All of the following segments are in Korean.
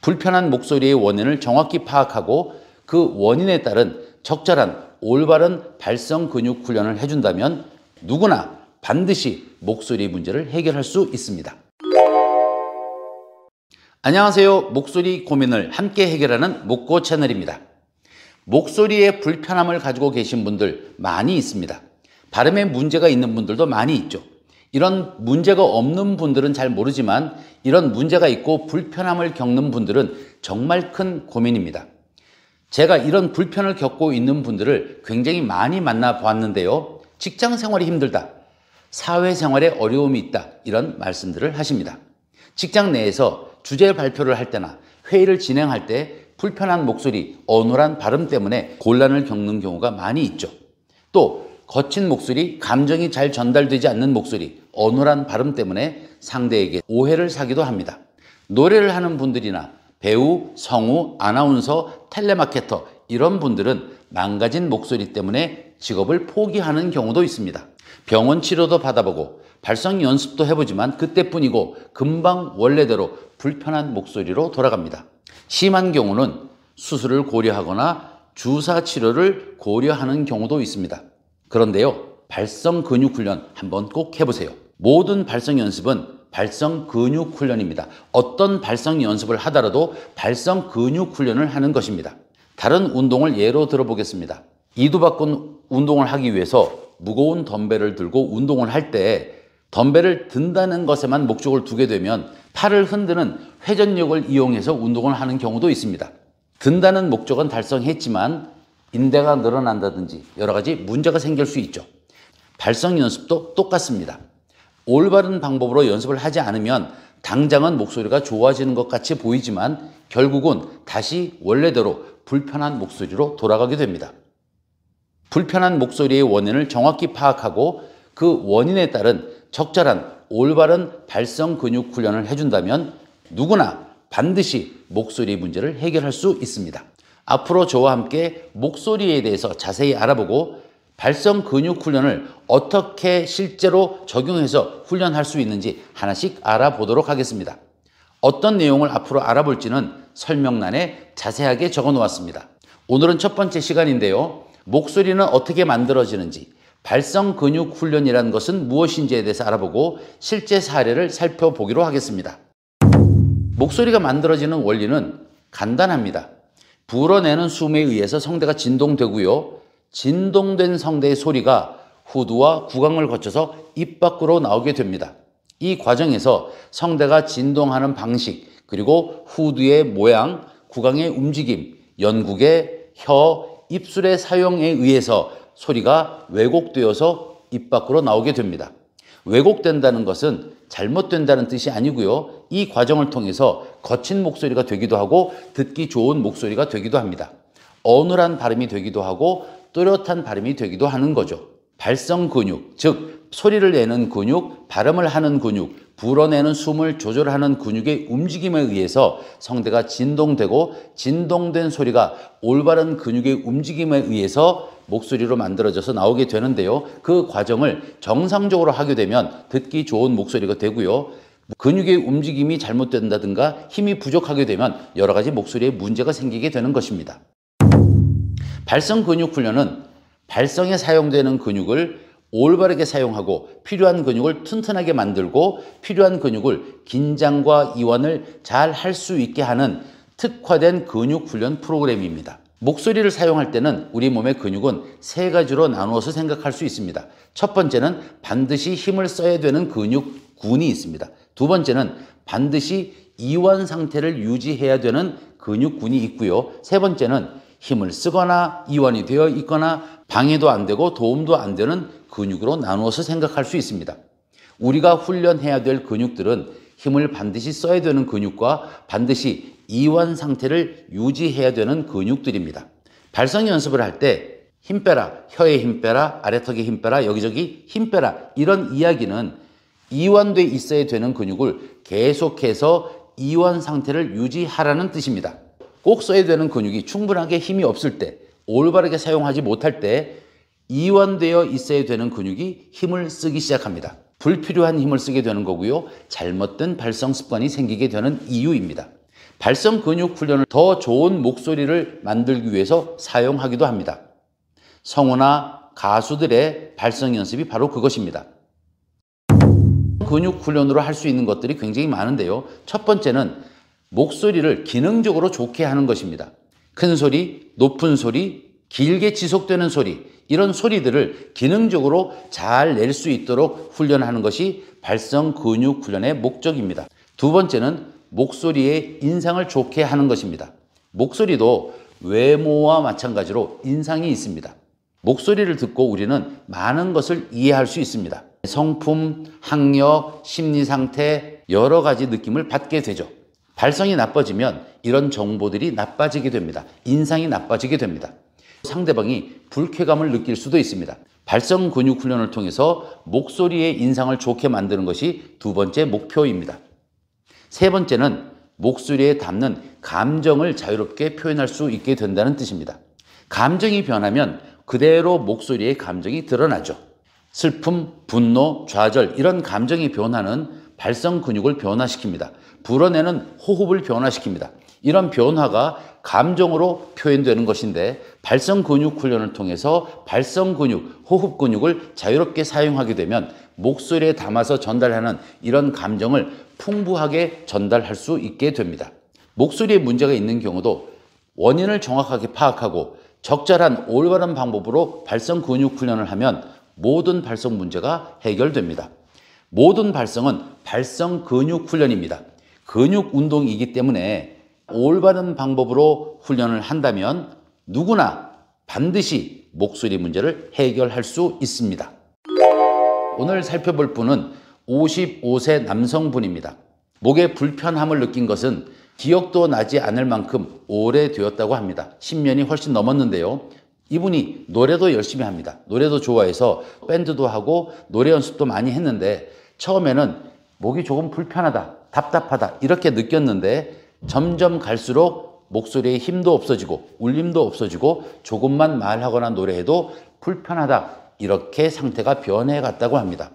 불편한 목소리의 원인을 정확히 파악하고 그 원인에 따른 적절한 올바른 발성 근육 훈련을 해준다면 누구나 반드시 목소리 문제를 해결할 수 있습니다. 안녕하세요. 목소리 고민을 함께 해결하는 목고 채널입니다. 목소리에 불편함을 가지고 계신 분들 많이 있습니다. 발음에 문제가 있는 분들도 많이 있죠. 이런 문제가 없는 분들은 잘 모르지만 이런 문제가 있고 불편함을 겪는 분들은 정말 큰 고민입니다. 제가 이런 불편을 겪고 있는 분들을 굉장히 많이 만나 보았는데요. 직장 생활이 힘들다, 사회생활에 어려움이 있다, 이런 말씀들을 하십니다. 직장 내에서 주제 발표를 할 때나 회의를 진행할 때 불편한 목소리, 어눌한 발음 때문에 곤란을 겪는 경우가 많이 있죠. 또 거친 목소리, 감정이 잘 전달되지 않는 목소리, 어눌한 발음 때문에 상대에게 오해를 사기도 합니다. 노래를 하는 분들이나 배우, 성우, 아나운서, 텔레마케터 이런 분들은 망가진 목소리 때문에 직업을 포기하는 경우도 있습니다. 병원 치료도 받아보고 발성 연습도 해보지만 그때뿐이고 금방 원래대로 불편한 목소리로 돌아갑니다. 심한 경우는 수술을 고려하거나 주사 치료를 고려하는 경우도 있습니다. 그런데요, 발성 근육 훈련 한번 꼭 해보세요. 모든 발성 연습은 발성 근육 훈련입니다. 어떤 발성 연습을 하더라도 발성 근육 훈련을 하는 것입니다. 다른 운동을 예로 들어보겠습니다. 이두박근 운동을 하기 위해서 무거운 덤벨을 들고 운동을 할 때 덤벨을 든다는 것에만 목적을 두게 되면 팔을 흔드는 회전력을 이용해서 운동을 하는 경우도 있습니다. 든다는 목적은 달성했지만 인대가 늘어난다든지 여러 가지 문제가 생길 수 있죠. 발성 연습도 똑같습니다. 올바른 방법으로 연습을 하지 않으면 당장은 목소리가 좋아지는 것 같이 보이지만 결국은 다시 원래대로 불편한 목소리로 돌아가게 됩니다. 불편한 목소리의 원인을 정확히 파악하고 그 원인에 따른 적절한 올바른 발성 근육 훈련을 해준다면 누구나 반드시 목소리 문제를 해결할 수 있습니다. 앞으로 저와 함께 목소리에 대해서 자세히 알아보고 발성 근육 훈련을 어떻게 실제로 적용해서 훈련할 수 있는지 하나씩 알아보도록 하겠습니다. 어떤 내용을 앞으로 알아볼지는 설명란에 자세하게 적어 놓았습니다. 오늘은 첫 번째 시간인데요. 목소리는 어떻게 만들어지는지, 발성 근육 훈련이라는 것은 무엇인지에 대해서 알아보고 실제 사례를 살펴보기로 하겠습니다. 목소리가 만들어지는 원리는 간단합니다. 불어내는 숨에 의해서 성대가 진동되고요. 진동된 성대의 소리가 후두와 구강을 거쳐서 입 밖으로 나오게 됩니다. 이 과정에서 성대가 진동하는 방식, 그리고 후두의 모양, 구강의 움직임, 연국의 혀, 입술의 사용에 의해서 소리가 왜곡되어서 입 밖으로 나오게 됩니다. 왜곡된다는 것은 잘못된다는 뜻이 아니고요. 이 과정을 통해서 거친 목소리가 되기도 하고 듣기 좋은 목소리가 되기도 합니다. 어눌한 발음이 되기도 하고 또렷한 발음이 되기도 하는 거죠. 발성 근육, 즉 소리를 내는 근육, 발음을 하는 근육, 불어내는 숨을 조절하는 근육의 움직임에 의해서 성대가 진동되고 진동된 소리가 올바른 근육의 움직임에 의해서 목소리로 만들어져서 나오게 되는데요. 그 과정을 정상적으로 하게 되면 듣기 좋은 목소리가 되고요. 근육의 움직임이 잘못된다든가 힘이 부족하게 되면 여러 가지 목소리에 문제가 생기게 되는 것입니다. 발성 근육 훈련은 발성에 사용되는 근육을 올바르게 사용하고 필요한 근육을 튼튼하게 만들고 필요한 근육을 긴장과 이완을 잘 할 수 있게 하는 특화된 근육 훈련 프로그램입니다. 목소리를 사용할 때는 우리 몸의 근육은 세 가지로 나누어서 생각할 수 있습니다. 첫 번째는 반드시 힘을 써야 되는 근육군이 있습니다. 두 번째는 반드시 이완 상태를 유지해야 되는 근육군이 있고요. 세 번째는 힘을 쓰거나 이완이 되어 있거나 방해도 안 되고 도움도 안 되는 근육으로 나누어서 생각할 수 있습니다. 우리가 훈련해야 될 근육들은 힘을 반드시 써야 되는 근육과 반드시 이완 상태를 유지해야 되는 근육들입니다. 발성 연습을 할 때 힘 빼라, 혀에 힘 빼라, 아래턱에 힘 빼라, 여기저기 힘 빼라 이런 이야기는 이완돼 있어야 되는 근육을 계속해서 이완 상태를 유지하라는 뜻입니다. 꼭 써야 되는 근육이 충분하게 힘이 없을 때, 올바르게 사용하지 못할 때 이완되어 있어야 되는 근육이 힘을 쓰기 시작합니다. 불필요한 힘을 쓰게 되는 거고요. 잘못된 발성 습관이 생기게 되는 이유입니다. 발성 근육 훈련을 더 좋은 목소리를 만들기 위해서 사용하기도 합니다. 성우나 가수들의 발성 연습이 바로 그것입니다. 근육 훈련으로 할 수 있는 것들이 굉장히 많은데요. 첫 번째는 목소리를 기능적으로 좋게 하는 것입니다. 큰 소리, 높은 소리, 길게 지속되는 소리, 이런 소리들을 기능적으로 잘 낼 수 있도록 훈련하는 것이 발성 근육 훈련의 목적입니다. 두 번째는 목소리의 인상을 좋게 하는 것입니다. 목소리도 외모와 마찬가지로 인상이 있습니다. 목소리를 듣고 우리는 많은 것을 이해할 수 있습니다. 성품, 학력, 심리 상태, 여러 가지 느낌을 받게 되죠. 발성이 나빠지면 이런 정보들이 나빠지게 됩니다. 인상이 나빠지게 됩니다. 상대방이 불쾌감을 느낄 수도 있습니다. 발성 근육 훈련을 통해서 목소리의 인상을 좋게 만드는 것이 두 번째 목표입니다. 세 번째는 목소리에 담는 감정을 자유롭게 표현할 수 있게 된다는 뜻입니다. 감정이 변하면 그대로 목소리의 감정이 드러나죠. 슬픔, 분노, 좌절, 이런 감정이 변하는 발성 근육을 변화시킵니다. 불어내는 호흡을 변화시킵니다. 이런 변화가 감정으로 표현되는 것인데, 발성 근육 훈련을 통해서 발성 근육, 호흡 근육을 자유롭게 사용하게 되면 목소리에 담아서 전달하는 이런 감정을 풍부하게 전달할 수 있게 됩니다. 목소리에 문제가 있는 경우도 원인을 정확하게 파악하고 적절한 올바른 방법으로 발성 근육 훈련을 하면 모든 발성 문제가 해결됩니다. 모든 발성은 발성 근육 훈련입니다. 근육 운동이기 때문에 올바른 방법으로 훈련을 한다면 누구나 반드시 목소리 문제를 해결할 수 있습니다. 오늘 살펴볼 분은 55세 남성분입니다. 목에 불편함을 느낀 것은 기억도 나지 않을 만큼 오래되었다고 합니다. 10년이 훨씬 넘었는데요. 이분이 노래도 열심히 합니다. 노래도 좋아해서 밴드도 하고 노래 연습도 많이 했는데 처음에는 목이 조금 불편하다, 답답하다 이렇게 느꼈는데 점점 갈수록 목소리에 힘도 없어지고 울림도 없어지고 조금만 말하거나 노래해도 불편하다, 이렇게 상태가 변해갔다고 합니다.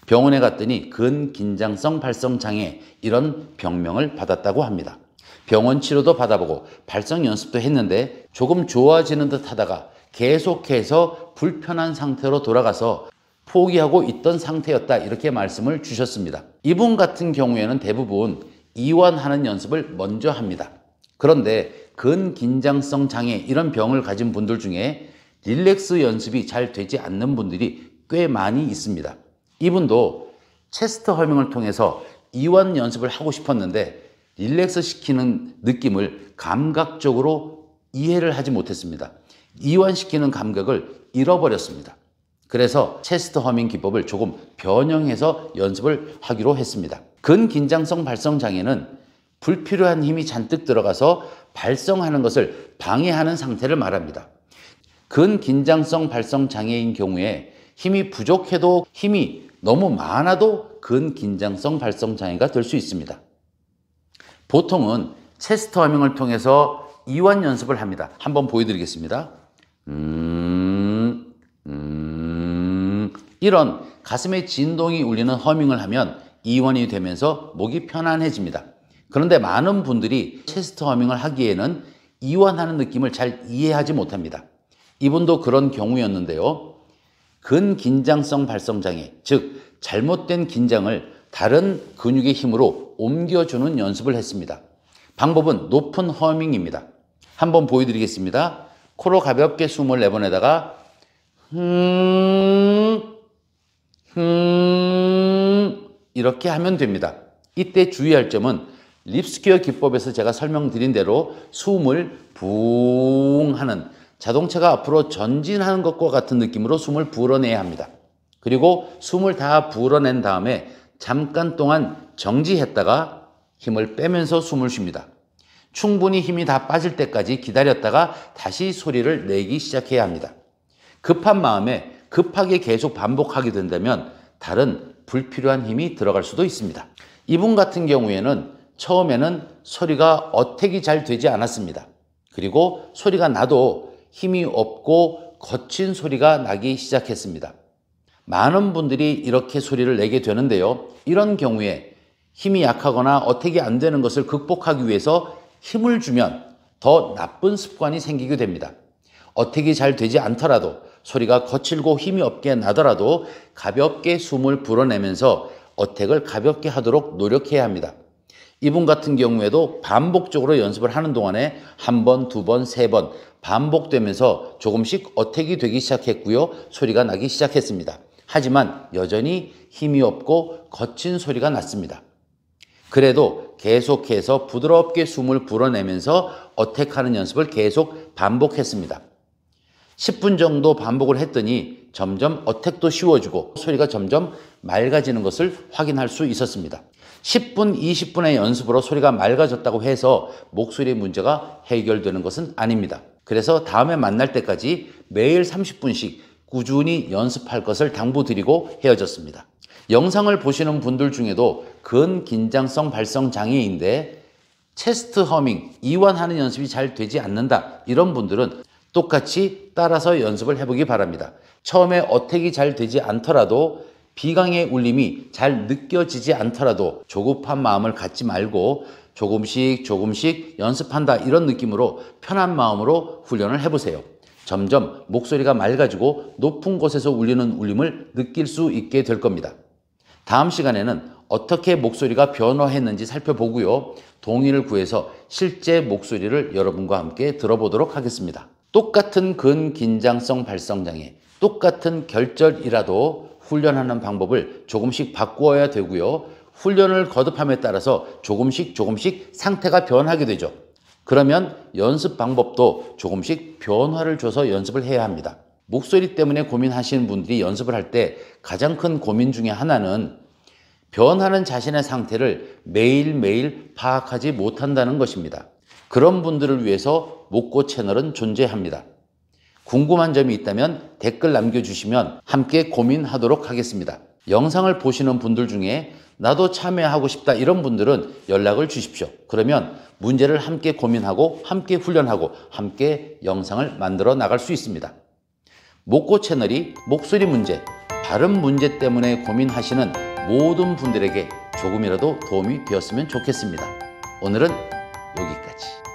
병원에 갔더니 근긴장성 발성장애, 이런 병명을 받았다고 합니다. 병원 치료도 받아보고 발성 연습도 했는데 조금 좋아지는 듯 하다가 계속해서 불편한 상태로 돌아가서 포기하고 있던 상태였다, 이렇게 말씀을 주셨습니다. 이분 같은 경우에는 대부분 이완하는 연습을 먼저 합니다. 그런데 근긴장성 장애, 이런 병을 가진 분들 중에 릴렉스 연습이 잘 되지 않는 분들이 꽤 많이 있습니다. 이분도 체스트 허밍을 통해서 이완 연습을 하고 싶었는데 릴렉스 시키는 느낌을 감각적으로 이해를 하지 못했습니다. 이완시키는 감각을 잃어버렸습니다. 그래서 체스트 허밍 기법을 조금 변형해서 연습을 하기로 했습니다. 근긴장성 발성 장애는 불필요한 힘이 잔뜩 들어가서 발성하는 것을 방해하는 상태를 말합니다. 근긴장성 발성 장애인 경우에 힘이 부족해도, 힘이 너무 많아도 근긴장성 발성 장애가 될 수 있습니다. 보통은 체스트 허밍을 통해서 이완 연습을 합니다. 한번 보여드리겠습니다. 이런 가슴에 진동이 울리는 허밍을 하면 이완이 되면서 목이 편안해집니다. 그런데 많은 분들이 체스트 허밍을 하기에는 이완하는 느낌을 잘 이해하지 못합니다. 이분도 그런 경우였는데요. 근긴장성 발성장애, 즉 잘못된 긴장을 다른 근육의 힘으로 옮겨주는 연습을 했습니다. 방법은 높은 허밍입니다. 한번 보여드리겠습니다. 코로 가볍게 숨을 내보내다가 이렇게 하면 됩니다. 이때 주의할 점은 립스퀘어 기법에서 제가 설명드린 대로 숨을 붕 하는, 자동차가 앞으로 전진하는 것과 같은 느낌으로 숨을 불어내야 합니다. 그리고 숨을 다 불어낸 다음에 잠깐 동안 정지했다가 힘을 빼면서 숨을 쉽니다. 충분히 힘이 다 빠질 때까지 기다렸다가 다시 소리를 내기 시작해야 합니다. 급한 마음에 급하게 계속 반복하게 된다면 다른 불필요한 힘이 들어갈 수도 있습니다. 이분 같은 경우에는 처음에는 소리가 어택이 잘 되지 않았습니다. 그리고 소리가 나도 힘이 없고 거친 소리가 나기 시작했습니다. 많은 분들이 이렇게 소리를 내게 되는데요. 이런 경우에 힘이 약하거나 어택이 안 되는 것을 극복하기 위해서 힘을 주면 더 나쁜 습관이 생기게 됩니다. 어택이 잘 되지 않더라도, 소리가 거칠고 힘이 없게 나더라도 가볍게 숨을 불어내면서 어택을 가볍게 하도록 노력해야 합니다. 이분 같은 경우에도 반복적으로 연습을 하는 동안에 한 번, 두 번, 세 번 반복되면서 조금씩 어택이 되기 시작했고요. 소리가 나기 시작했습니다. 하지만 여전히 힘이 없고 거친 소리가 났습니다. 그래도 계속해서 부드럽게 숨을 불어내면서 어택하는 연습을 계속 반복했습니다. 10분 정도 반복을 했더니 점점 어택도 쉬워지고 소리가 점점 맑아지는 것을 확인할 수 있었습니다. 10분, 20분의 연습으로 소리가 맑아졌다고 해서 목소리의 문제가 해결되는 것은 아닙니다. 그래서 다음에 만날 때까지 매일 30분씩 꾸준히 연습할 것을 당부드리고 헤어졌습니다. 영상을 보시는 분들 중에도 근긴장성 발성 장애인데 체스트 허밍, 이완하는 연습이 잘 되지 않는다, 이런 분들은 똑같이 따라서 연습을 해보기 바랍니다. 처음에 어택이 잘 되지 않더라도, 비강의 울림이 잘 느껴지지 않더라도 조급한 마음을 갖지 말고 조금씩 연습한다, 이런 느낌으로 편한 마음으로 훈련을 해보세요. 점점 목소리가 맑아지고 높은 곳에서 울리는 울림을 느낄 수 있게 될 겁니다. 다음 시간에는 어떻게 목소리가 변화했는지 살펴보고요. 동의를 구해서 실제 목소리를 여러분과 함께 들어보도록 하겠습니다. 똑같은 근긴장성 발성장애, 똑같은 결절이라도 훈련하는 방법을 조금씩 바꾸어야 되고요. 훈련을 거듭함에 따라서 조금씩 상태가 변하게 되죠. 그러면 연습 방법도 조금씩 변화를 줘서 연습을 해야 합니다. 목소리 때문에 고민하시는 분들이 연습을 할 때 가장 큰 고민 중에 하나는 변하는 자신의 상태를 매일매일 파악하지 못한다는 것입니다. 그런 분들을 위해서 목고 채널은 존재합니다. 궁금한 점이 있다면 댓글 남겨주시면 함께 고민하도록 하겠습니다. 영상을 보시는 분들 중에 나도 참여하고 싶다, 이런 분들은 연락을 주십시오. 그러면 문제를 함께 고민하고 함께 훈련하고 함께 영상을 만들어 나갈 수 있습니다. 목고 채널이 목소리 문제, 발음 문제 때문에 고민하시는 모든 분들에게 조금이라도 도움이 되었으면 좋겠습니다. 오늘은 여기까지.